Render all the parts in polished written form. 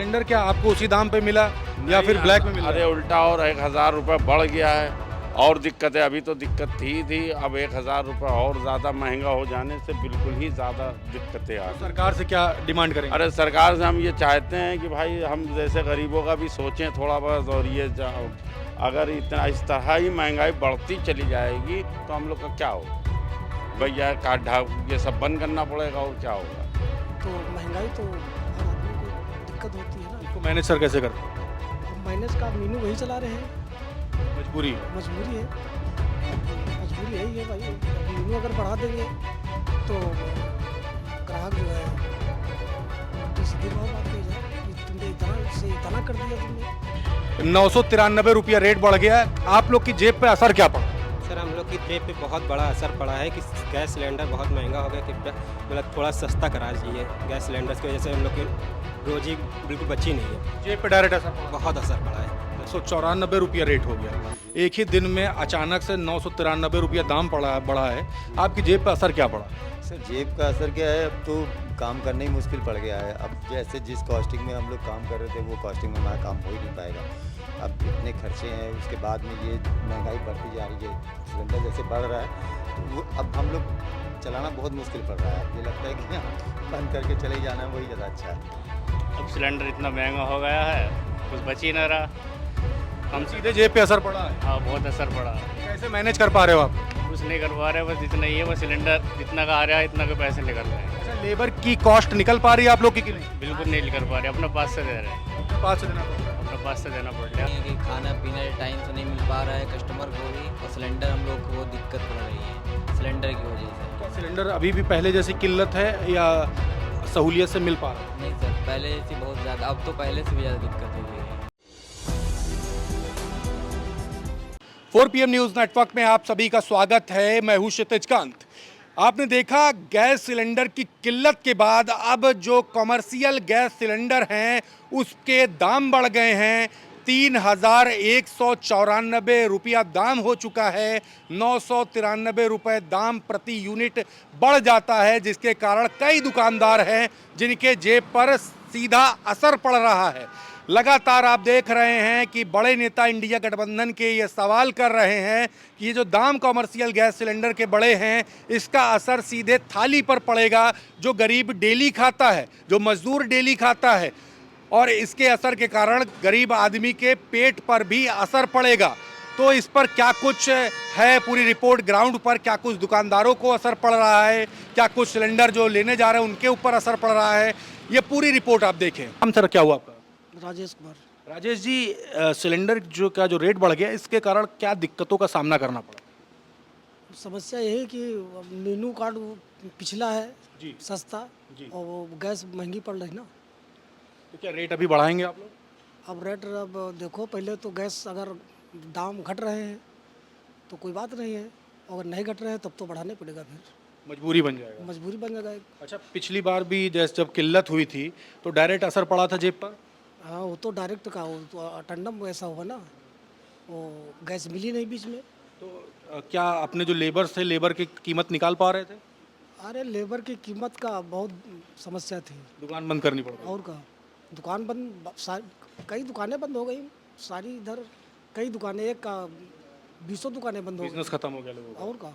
Cylinder क्या आपको उसी दाम पे मिला या फिर ब्लैक में मिला? अरे उल्टा और 1,000 रुपये बढ़ गया है। और दिक्कतें, अभी तो दिक्कत थी अब 1,000 रुपये और ज़्यादा महंगा हो जाने से बिल्कुल ही ज़्यादा दिक्कतें आ गई। सरकार से क्या डिमांड करेंगे? अरे सरकार से हम ये चाहते हैं कि भाई हम जैसे गरीबों का भी सोचें थोड़ा बहुत। और ये अगर इतना इस तरह ही महंगाई बढ़ती चली जाएगी तो हम लोग का क्या होगा? भैया काट ढाक ये सब बंद करना पड़ेगा और क्या होगा? तो महंगाई तो हर आदमी को दिक्कत होती है ना। इसको मैनेज सर कैसे करते हैं? अब माइनस का मीनू वही चला रहे हैं। मजबूरी है। मजबूरी है, मजबूरी है ही है भाई। अब मीनू अगर बढ़ा देंगे तो ग्राहक जो है तो सीधी बात कही जाए कि तुमने इतना से इतना कर दिया तुमने। 993 रुपया रेट बढ़ गया है, आप लोग की जेब पे असर क्या पड़ा? सर हम लोग की जेब पे बहुत बड़ा असर पड़ा है कि गैस सिलेंडर बहुत महंगा हो गया। कृपया मतलब थोड़ा सस्ता करा दीजिए गैस सिलेंडर की वजह से हम लोग की रोजी बिल्कुल बची नहीं है। जेब पे डायरेक्ट असर पड़ा। बहुत असर पड़ा है। 194 रुपया रेट हो गया, एक ही दिन में अचानक से 993 रुपया दाम बढ़ा है, आपकी जेब पे असर क्या पड़ा? सर जेब का असर क्या है, अब तो काम करना ही मुश्किल पड़ गया है। अब जैसे जिस कॉस्टिंग में हम लोग काम कर रहे थे वो कॉस्टिंग में हमारा काम हो ही नहीं पाएगा। अब इतने खर्चे हैं, उसके बाद में ये महंगाई बढ़ती जा रही है, सिलेंडर जैसे बढ़ रहा है तो वो अब हम लोग चलाना बहुत मुश्किल पड़ रहा है। ये लगता है कि हाँ बंद करके चले जाना वही ज़्यादा अच्छा है। अब सिलेंडर इतना महंगा हो गया है, कुछ बच ही ना रहा। हम सीधे जेब पे असर पड़ा है। हाँ, बहुत असर पड़ा। कैसे मैनेज कर पा रहे हो आप? कुछ नहीं कर पा रहे, बस इतना ही है। बस सिलेंडर जितना का आ रहा है इतना के पैसे निकल रहे हैं। अच्छा, लेबर की कॉस्ट निकल पा रही है आप लोग की कि नहीं? बिल्कुल नहीं निकल पा रहे, अपने पास से दे रहे हैं। अपने पास से देना पड़ रहा है। अपने पास से देना पड़ रहा है। है कि खाना पीना टाइम से नहीं मिल पा रहा है कस्टमर को भी, और सिलेंडर हम लोग को बहुत दिक्कत पड़ रही है सिलेंडर की वजह से। क्या सिलेंडर अभी भी पहले जैसी किल्लत है या सहूलियत से मिल पा रहा है? नहीं सर, पहले से बहुत ज़्यादा, अब तो पहले से भी ज़्यादा दिक्कत हो गई है। 4 PM न्यूज़ नेटवर्क में आप सभी का स्वागत है। मैं हूं क्षितिज कांत। आपने देखा गैस सिलेंडर की किल्लत के बाद अब जो कमर्शियल गैस सिलेंडर हैं उसके दाम बढ़ गए हैं। 3,194 रुपया दाम हो चुका है। 993 रुपये दाम प्रति यूनिट बढ़ जाता है, जिसके कारण कई दुकानदार हैं जिनके जेब पर सीधा असर पड़ रहा है। लगातार आप देख रहे हैं कि बड़े नेता इंडिया गठबंधन के ये सवाल कर रहे हैं कि ये जो दाम कमर्शियल गैस सिलेंडर के बढ़े हैं इसका असर सीधे थाली पर पड़ेगा, जो गरीब डेली खाता है, जो मजदूर डेली खाता है, और इसके असर के कारण गरीब आदमी के पेट पर भी असर पड़ेगा। तो इस पर क्या कुछ है पूरी रिपोर्ट ग्राउंड पर, क्या कुछ दुकानदारों को असर पड़ रहा है, क्या कुछ सिलेंडर जो लेने जा रहे हैं उनके ऊपर असर पड़ रहा है, ये पूरी रिपोर्ट आप देखें। हम सर क्या हुआ आपका? राजेश कुमार। राजेश जी, सिलेंडर जो रेट बढ़ गया इसके कारण क्या दिक्कतों का सामना करना पड़ा? समस्या यही है कि मीनू कार्ड वो पिछला है जी। सस्ता जी। और वो गैस महंगी पड़ रही ना। तो क्या रेट अभी बढ़ाएंगे आप लोग? अब रेट अब देखो, पहले तो गैस अगर दाम घट रहे हैं तो कोई बात नहीं है, अगर नहीं घट रहे हैं तब तो बढ़ाने पड़ेगा, फिर मजबूरी बन जाएगा। मजबूरी बन जाएगा। अच्छा, पिछली बार भी जैसे जब किल्लत हुई थी तो डायरेक्ट असर पड़ा था जेब पर? हाँ, वो तो डायरेक्ट का, वो तो अटेंडम ऐसा हुआ ना, वो गैस मिली नहीं बीच में। तो क्या अपने जो लेबर्स थे, लेबर की कीमत निकाल पा रहे थे? अरे लेबर की कीमत का बहुत समस्या थी। दुकान बंद करनी पड़ गई। और का दुकान बंद, कई दुकानें बंद हो गई सारी। इधर कई दुकानें, एक का 20 दुकानें बंद हो गई। बिजनेस खत्म हो गया लोगों का। और का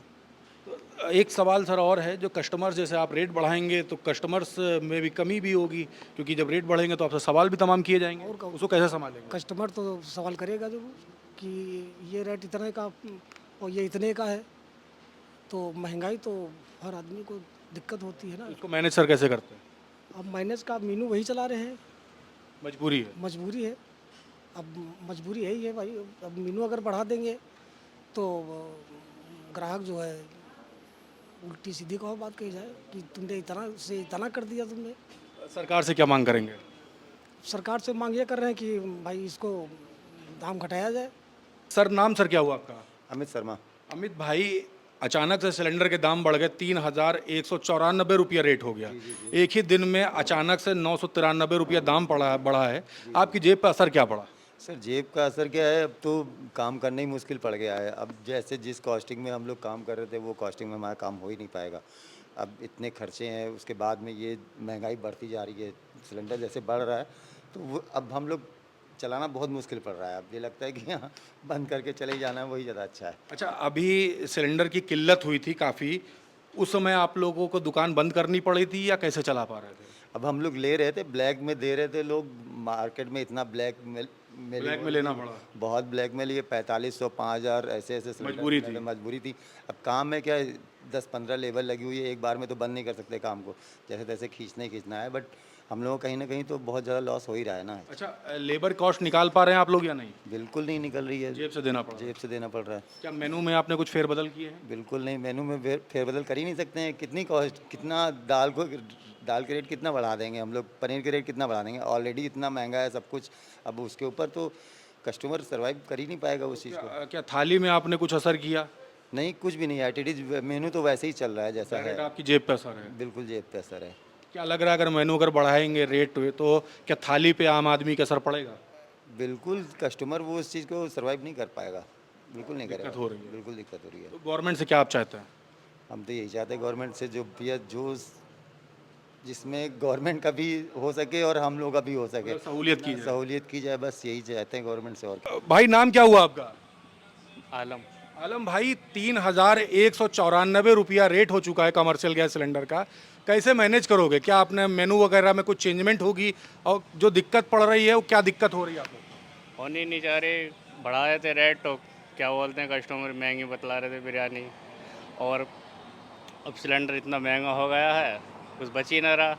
एक सवाल सर और है, जो कस्टमर्स, जैसे आप रेट बढ़ाएंगे तो कस्टमर्स में भी कमी भी होगी, क्योंकि जब रेट बढ़ेंगे तो आपसे सवाल भी तमाम किए जाएंगे, और का उसको कैसे संभालेंगे? कस्टमर तो सवाल करेगा जरूर कि ये रेट इतने का और ये इतने का है, तो महंगाई तो हर आदमी को दिक्कत होती है ना। इसको मैनेज सर कैसे करते हैं? अब माइनस का मीनू वही चला रहे हैं। मजबूरी है। मजबूरी है, अब मजबूरी है ही है भाई। अब मीनू अगर बढ़ा देंगे तो ग्राहक जो है उल्टी सीधी कहो बात कही जाए कि तुमने इतना से इतना कर दिया तुमने। सरकार से क्या मांग करेंगे? सरकार से मांग ये कर रहे हैं कि भाई इसको दाम घटाया जाए। सर नाम सर क्या हुआ आपका? अमित शर्मा। अमित भाई, अचानक से सिलेंडर के दाम बढ़ गए, 3,194 रुपया रेट हो गया, एक ही दिन में अचानक से 993 रुपया दाम बढ़ा है, आपकी जेब पर असर क्या पड़ा? सर जेब का असर क्या है, अब तो काम करना ही मुश्किल पड़ गया है। अब जैसे जिस कॉस्टिंग में हम लोग काम कर रहे थे वो कॉस्टिंग में हमारा काम हो ही नहीं पाएगा। अब इतने खर्चे हैं, उसके बाद में ये महंगाई बढ़ती जा रही है, सिलेंडर जैसे बढ़ रहा है तो वो अब हम लोग चलाना बहुत मुश्किल पड़ रहा है। अब ये लगता है कि हाँ बंद करके चले जाना वही ज़्यादा अच्छा है। अच्छा, अभी सिलेंडर की किल्लत हुई थी काफ़ी, उस समय आप लोगों को दुकान बंद करनी पड़ी थी या कैसे चला पा रहे थे? अब हम लोग ले रहे थे, ब्लैक में दे रहे थे लोग, मार्केट में इतना ब्लैक ब्लैक में लेना पड़ा। बहुत ब्लैक में लिए, 4500 5000 ऐसे ऐसे सिलेंडर मजबूरी थी। पहले मजबूरी थी। अब काम में क्या 10-15 लेबर लगी हुई है, एक बार में तो बंद नहीं कर सकते काम को, जैसे तैसे खींचना ही खींचना है। बट हम लोगों को कहीं ना कहीं तो बहुत ज़्यादा लॉस हो ही रहा है ना। अच्छा, लेबर कॉस्ट निकाल पा रहे हैं आप लोग या नहीं? बिल्कुल नहीं निकल रही है, जेब से देना पड़ा। जेब से देना पड़ रहा है। क्या मेनू में आपने कुछ फेरबदल किए हैं? बिल्कुल नहीं, मेनू में फेरबदल कर ही नहीं सकते हैं। कितनी कॉस्ट, कितना दाल के रेट कितना बढ़ा देंगे हम लोग, पनीर के रेट कितना बढ़ा देंगे, ऑलरेडी इतना महंगा है सब कुछ। अब उसके ऊपर तो कस्टमर सर्वाइव कर ही नहीं पाएगा उस चीज़ को। क्या थाली में आपने कुछ असर किया? नहीं, कुछ भी नहीं, एटीडीज मेनू तो वैसे ही चल रहा है जैसा डायरेक्ट है। आपकी जेब पे असर है? बिल्कुल जेब पे असर है। क्या लग रहा है अगर मेनू अगर बढ़ाएंगे रेट तो क्या थाली पे आम आदमी का असर पड़ेगा? बिल्कुल कस्टमर वो उस चीज़ को सर्वाइव नहीं कर पाएगा, बिल्कुल नहीं करेगा। दिक्कत हो रही है। बिल्कुल दिक्कत हो रही है। तो गवर्नमेंट से क्या आप चाहते हैं? हम तो यही चाहते हैं गवर्नमेंट से, जो भैया जो जिसमें गवर्नमेंट का भी हो सके और हम लोग का भी हो सके, सहूलियत की जाए। सहूलियत की जाए, बस यही चाहते हैं गवर्नमेंट से। और क्या। भाई नाम क्या हुआ आपका? आलम। आलम भाई, 3194 रुपया रेट हो चुका है कमर्शियल गैस सिलेंडर का, कैसे मैनेज करोगे? क्या आपने मेनू वगैरह में कुछ चेंजमेंट होगी? और जो दिक्कत पड़ रही है वो क्या दिक्कत हो रही है आपको? होनी नहीं चाह रही, बढ़ा रहे थे रेट तो क्या बोलते हैं कस्टमर महंगी बतला रहे थे बिरयानी, और अब सिलेंडर इतना महंगा हो गया है कुछ बच ही ना रहा।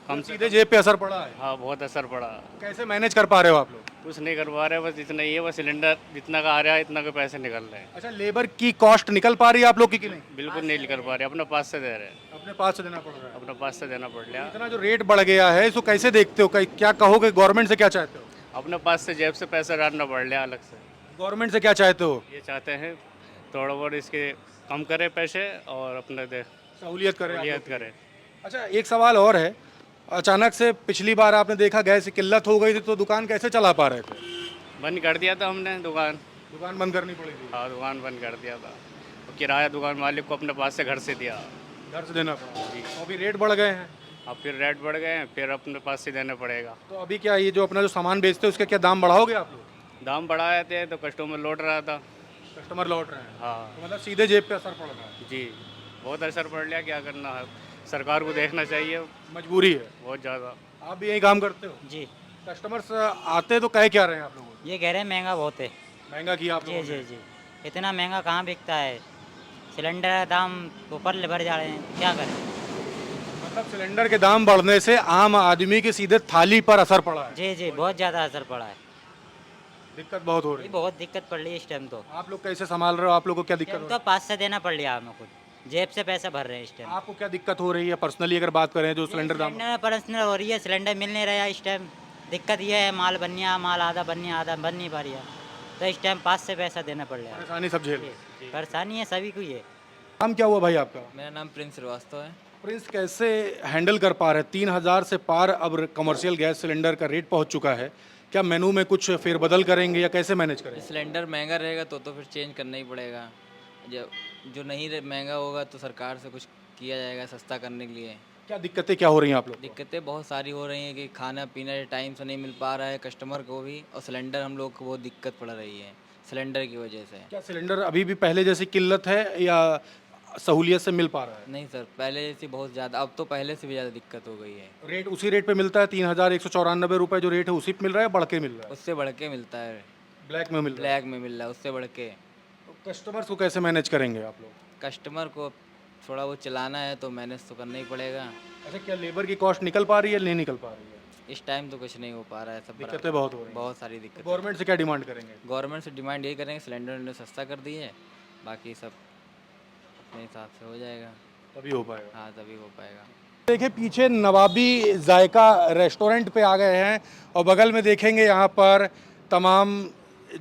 हम सीधे जेब पे असर पड़ा है। हाँ, बहुत असर पड़ा। कैसे मैनेज कर पा रहे हो आप लोग? कुछ नहीं कर पा रहे, बस इतना ही है, बस सिलेंडर जितना का आ रहा है इतना के पैसे निकल रहे हैं। अच्छा, लेबर की कॉस्ट निकल पा रही है आप लोग की कि नहीं? बिल्कुल नहीं निकल पा रहे, अपने पास से दे रहे हैं, अपने पास से देना पड़ रहा है। अपने पास से देना पड़ रहा है। इतना जो रेट बढ़ गया है इसको कैसे देखते हो? क्या कहोगे? गवर्नमेंट से क्या चाहते हो? अपने पास से जेब से पैसे डालना पड़ रहा है अलग से। गवर्नमेंट से क्या चाहते हो? ये चाहते हैं थोड़ा बहुत इसके कम करे पैसे और अपने दे सहूलियत करें आप लोग सहूलियत की। करे। अच्छा, एक सवाल और है, अचानक से पिछली बार आपने देखा गैस की किल्लत हो गई थी तो दुकान कैसे चला पा रहे थे? बंद कर दिया था हमने दुकान। दुकान बंद करनी पड़ी थी। हाँ, दुकान बंद कर दिया था। तो किराया दुकान मालिक को अपने पास से घर से दिया। घर से देना पड़ा। तो अभी रेट बढ़ गए हैं, अब फिर रेट बढ़ गए हैं, फिर अपने पास से देना पड़ेगा। तो अभी क्या ये जो अपना जो सामान बेचते हैं उसके क्या दाम बढ़ाओगे आप लोग? दाम बढ़ाए थे तो कस्टमर लौट रहा था। कस्टमर लौट रहे हैं, हाँ तो मतलब सीधे जेब पे असर पड़ रहा है। जी, बहुत असर पड़ रहा, क्या करना है, सरकार को देखना चाहिए मजबूरी है। बहुत ज़्यादा। आप भी यही काम करते हो? जी, कस्टमर्स आते तो कह क्या रहे हैं आप लोगों को? ये कह रहे हैं महंगा बहुत है। महंगा किया आप जी लोगों जी ने? जी, इतना महंगा कहाँ बिकता है, सिलेंडर का दाम ऊपर बढ़ जा रहे हैं, क्या करें। मतलब सिलेंडर के दाम बढ़ने से आम आदमी की सीधे थाली पर असर पड़ा है। जी जी, बहुत ज़्यादा असर पड़ा है। दिक्कत बहुत हो रही ये है। बहुत दिक्कत पड़ रही है इस टाइम तो। आप लोग कैसे संभाल रहे हो? आप लोग को क्या दिक्कत हो टाइम रही तो पास से देना पड़ रहा है हमें, खुद जेब से पैसा भर रहे हैं इस है? टाइम। आपको क्या दिक्कत हो रही है पर्सनली अगर बात करें जो सिलेंडर दाम? सिलेंडर पर्सनल हो रही है, सिलेंडर मिल नहीं रहा है इस टाइम। दिक्कत ये है, माल बनिया, माल आधा बनिया, आधा बन नहीं पा रही है, तो इस टाइम पास से पैसा देना पड़ रहा है। परेशानी सब झेल। परेशानी है सभी को ये। नाम क्या हुआ भाई आपका? मेरा नाम प्रिंस श्रीवास्तव है। प्रिंस, कैसे हैंडल कर पा रहे हैं? 3000 से पार अब कमर्शियल गैस सिलेंडर का रेट पहुंच चुका है, क्या मेनू में कुछ फेरबदल करेंगे या कैसे मैनेज करेंगे? सिलेंडर महंगा रहेगा तो फिर चेंज करना ही पड़ेगा। जो नहीं महंगा होगा तो सरकार से कुछ किया जाएगा सस्ता करने के लिए। क्या दिक्कतें क्या हो रही हैं आप लोग को? दिक्कतें बहुत सारी हो रही हैं कि खाना पीना टाइम से नहीं मिल पा रहा है कस्टमर को भी, और सिलेंडर हम लोग को बहुत दिक्कत पड़ रही है सिलेंडर की वजह से। क्या सिलेंडर अभी भी पहले जैसी किल्लत है या सहूलियत से मिल पा रहा है? नहीं सर, पहले जैसी बहुत ज़्यादा, अब तो पहले से भी ज़्यादा दिक्कत हो गई है। रेट उसी रेट पे मिलता है? 3194 रुपये जो रेट है उसी पे मिल रहा है, बढ़ के मिल रहा है? उससे बढ़ के मिलता है, ब्लैक में मिल रहा ब्लैक में मिल रहा है उससे बढ़ के। है? तो कस्टमर्स को कैसे मैनेज करेंगे आप लोग? कस्टमर को थोड़ा वो चलाना है तो मैनेज तो करना ही पड़ेगा। अच्छा, क्या लेबर की कॉस्ट निकल पा रही है, नहीं निकल पा रही है? इस टाइम तो कुछ नहीं हो पा रहा है, सब दिक्कतें बहुत हो रही हैं। बहुत सारी दिक्कत। गवर्नमेंट से क्या डिमांड करेंगे? गवर्नमेंट से डिमांड यही करेंगे सिलेंडर ने सस्ता कर दी है, बाकी सब अपने हिसाब से हो जाएगा। तभी हो पाएगा। हाँ, तभी हो पाएगा। देखिए पीछे नवाबी जायका रेस्टोरेंट पे आ गए हैं और बगल में देखेंगे यहाँ पर तमाम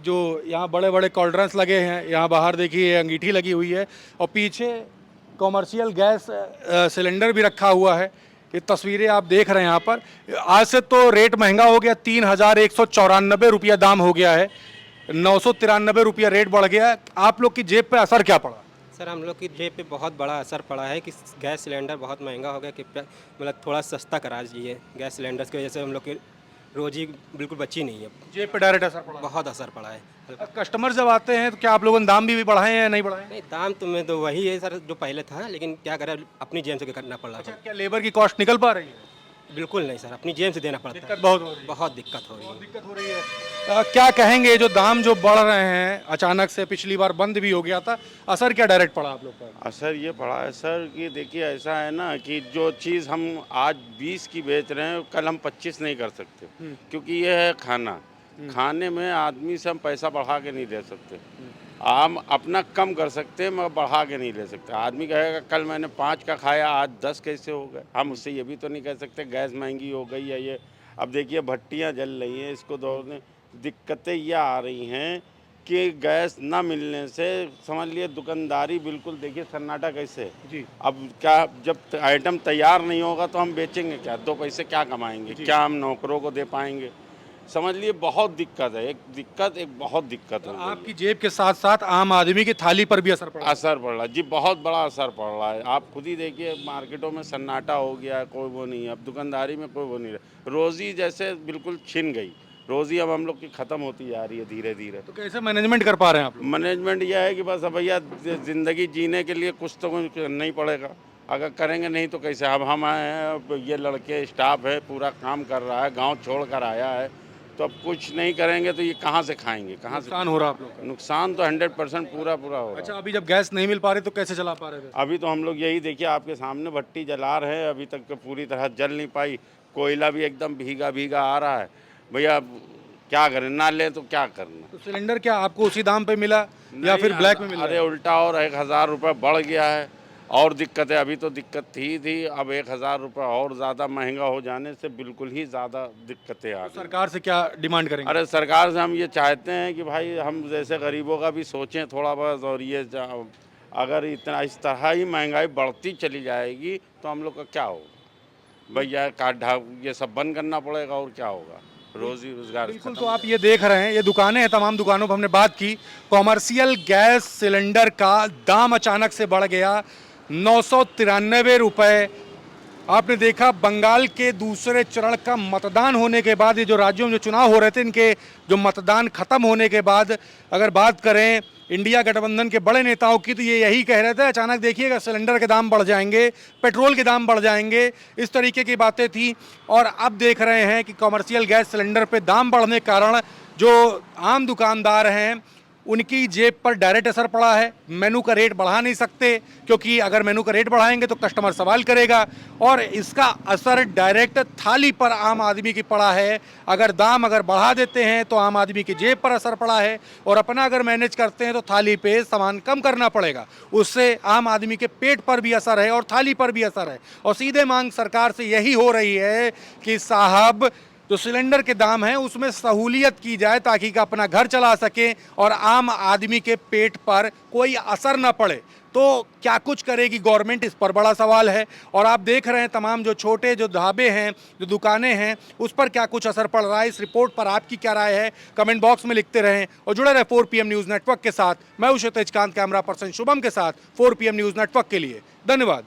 जो यहाँ बड़े बड़े कोल्ड ड्रिंक्स लगे हैं, यहाँ बाहर देखिए अंगीठी लगी हुई है और पीछे कॉमर्शियल गैस सिलेंडर भी रखा हुआ है। ये तस्वीरें आप देख रहे हैं यहाँ पर। आज से तो रेट महंगा हो गया, 3194 रुपया दाम हो गया है, 993 रुपया रेट बढ़ गया है। आप लोग की जेब पे असर क्या पड़ा? सर, हम लोग की जेब पे बहुत बड़ा असर पड़ा है कि गैस सिलेंडर बहुत महंगा हो गया, कि मतलब थोड़ा सस्ता करा दीजिए गैस सिलेंडर की वजह से हम लोग की रोजी बिल्कुल बची नहीं है। जेब पे डायरेक्ट असर पड़ा। बहुत असर पड़ा है। कस्टमर जब आते हैं तो क्या आप लोगों ने दाम भी बढ़ाए हैं या नहीं बढ़ाए? नहीं, दाम तो में तो वही है सर जो पहले था, लेकिन क्या करें अपनी जेब से करना पड़ रहा अच्छा, है। क्या लेबर की कॉस्ट निकल पा रही है? बिल्कुल नहीं सर, अपनी जेब से देना पड़ता है। दिक्कत बहुत हो रही है। बहुत दिक्कत हो रही है। दिक्कत हो रही है। क्या कहेंगे जो दाम जो बढ़ रहे हैं अचानक से, पिछली बार बंद भी हो गया था, असर क्या डायरेक्ट पड़ा आप लोग पर? असर ये पड़ा है सर कि देखिए ऐसा है ना कि जो चीज़ हम आज 20 की बेच रहे हैं कल हम 25 नहीं कर सकते, क्योंकि ये है खाना। खाने में आदमी से हम पैसा बढ़ा के नहीं दे सकते। हम अपना कम कर सकते हैं मगर बढ़ा के नहीं ले सकते। आदमी कहेगा कल मैंने 5 का खाया आज 10 कैसे हो गए, हम उससे ये भी तो नहीं कह सकते गैस महंगी हो गई है ये। अब देखिए भट्टियाँ जल रही हैं, इसको दौड़ने दिक्कतें ये आ रही हैं कि गैस ना मिलने से समझ लिए दुकानदारी बिल्कुल देखिए सन्नाटा कैसे है। जी। अब क्या जब आइटम तैयार नहीं होगा तो हम बेचेंगे क्या, 2 पैसे क्या कमाएंगे, क्या हम नौकरों को दे पाएंगे? समझ लिए बहुत दिक्कत है, एक बहुत दिक्कत है। आपकी जेब के साथ साथ आम आदमी की थाली पर भी असर पड़ा। असर पड़ रहा है जी, बहुत बड़ा असर पड़ रहा है। आप खुद ही देखिए मार्केटों में सन्नाटा हो गया है, कोई वो नहीं है। अब दुकानदारी में कोई वो नहीं रहा, रोज़ी जैसे बिल्कुल छिन गई। रोज़ी अब हम लोग की ख़त्म होती जा रही है धीरे धीरे। तो कैसे मैनेजमेंट कर पा रहे हैं आप लोग? मैनेजमेंट यह है कि बस अब भैया ज़िंदगी जीने के लिए कुछ तो करना ही पड़ेगा। अगर करेंगे नहीं तो कैसे? अब हम आए हैं, अब ये लड़के स्टाफ है पूरा काम कर रहा है, गांव छोड़ कर आया है, तो अब कुछ नहीं करेंगे तो ये कहाँ से खाएंगे, कहाँ से? नुकसान हो रहा है आप लोग का? नुकसान तो 100% पूरा हो रहा अच्छा, है। अभी जब गैस नहीं मिल पा रही तो कैसे चला पा रहे थे? अभी तो हम लोग यही देखिए आपके सामने भट्टी जला रहे हैं, अभी तक तो पूरी तरह जल नहीं पाई। कोयला भी एकदम भीगा भीगा आ रहा है। भैया क्या करें, ना ले तो क्या करना? तो सिलेंडर क्या आपको उसी दाम पे मिला या फिर ब्लैक में मिला? अरे उल्टा और 1000 रुपये बढ़ गया है और दिक्कत है। अभी तो दिक्कत थी, अब 1000 रुपये और ज़्यादा महंगा हो जाने से बिल्कुल ही ज़्यादा दिक्कतें आ गई। सरकार से क्या डिमांड करेंगे? अरे सरकार से हम ये चाहते हैं कि भाई हम जैसे गरीबों का भी सोचें थोड़ा बहुत, और ये अगर इतना इस तरह ही महंगाई बढ़ती चली जाएगी तो हम लोग का क्या होगा? भैया ये सब बंद करना पड़ेगा और क्या होगा? रोजी रोजगार बिल्कुल। तो आप ये देख रहे हैं, ये दुकानें हैं, तमाम दुकानों पर हमने बात की। कॉमर्शियल गैस सिलेंडर का दाम अचानक से बढ़ गया 993 रुपये। आपने देखा बंगाल के दूसरे चरण का मतदान होने के बाद, ये जो राज्यों में जो चुनाव हो रहे थे इनके जो मतदान खत्म होने के बाद अगर बात करें इंडिया गठबंधन के बड़े नेताओं की, तो ये यही कह रहे थे अचानक देखिएगा सिलेंडर के दाम बढ़ जाएंगे, पेट्रोल के दाम बढ़ जाएंगे, इस तरीके की बातें थी। और अब देख रहे हैं कि कॉमर्शियल गैस सिलेंडर पे दाम बढ़ने के कारण जो आम दुकानदार हैं उनकी जेब पर डायरेक्ट असर पड़ा है। मेनू का रेट बढ़ा नहीं सकते, क्योंकि अगर मेनू का रेट बढ़ाएंगे तो कस्टमर सवाल करेगा, और इसका असर डायरेक्ट थाली पर आम आदमी की पड़ा है। अगर दाम बढ़ा देते हैं तो आम आदमी की जेब पर असर पड़ा है, और अपना अगर मैनेज करते हैं तो थाली पे सामान कम करना पड़ेगा। उससे आम आदमी के पेट पर भी असर है और थाली पर भी असर है। और सीधे मांग सरकार से यही हो रही है कि साहब जो सिलेंडर के दाम हैं उसमें सहूलियत की जाए ताकि कि अपना घर चला सके और आम आदमी के पेट पर कोई असर ना पड़े। तो क्या कुछ करेगी गवर्नमेंट, इस पर बड़ा सवाल है। और आप देख रहे हैं तमाम जो छोटे जो ढाबे हैं, जो दुकानें हैं, उस पर क्या कुछ असर पड़ रहा है। इस रिपोर्ट पर आपकी क्या राय है, कमेंट बॉक्स में लिखते रहें और जुड़े रहे 4 PM न्यूज़ नेटवर्क के साथ। मैं हूं तेजकांत, कैमरा पर्सन शुभम के साथ 4 PM न्यूज़ नेटवर्क के लिए। धन्यवाद।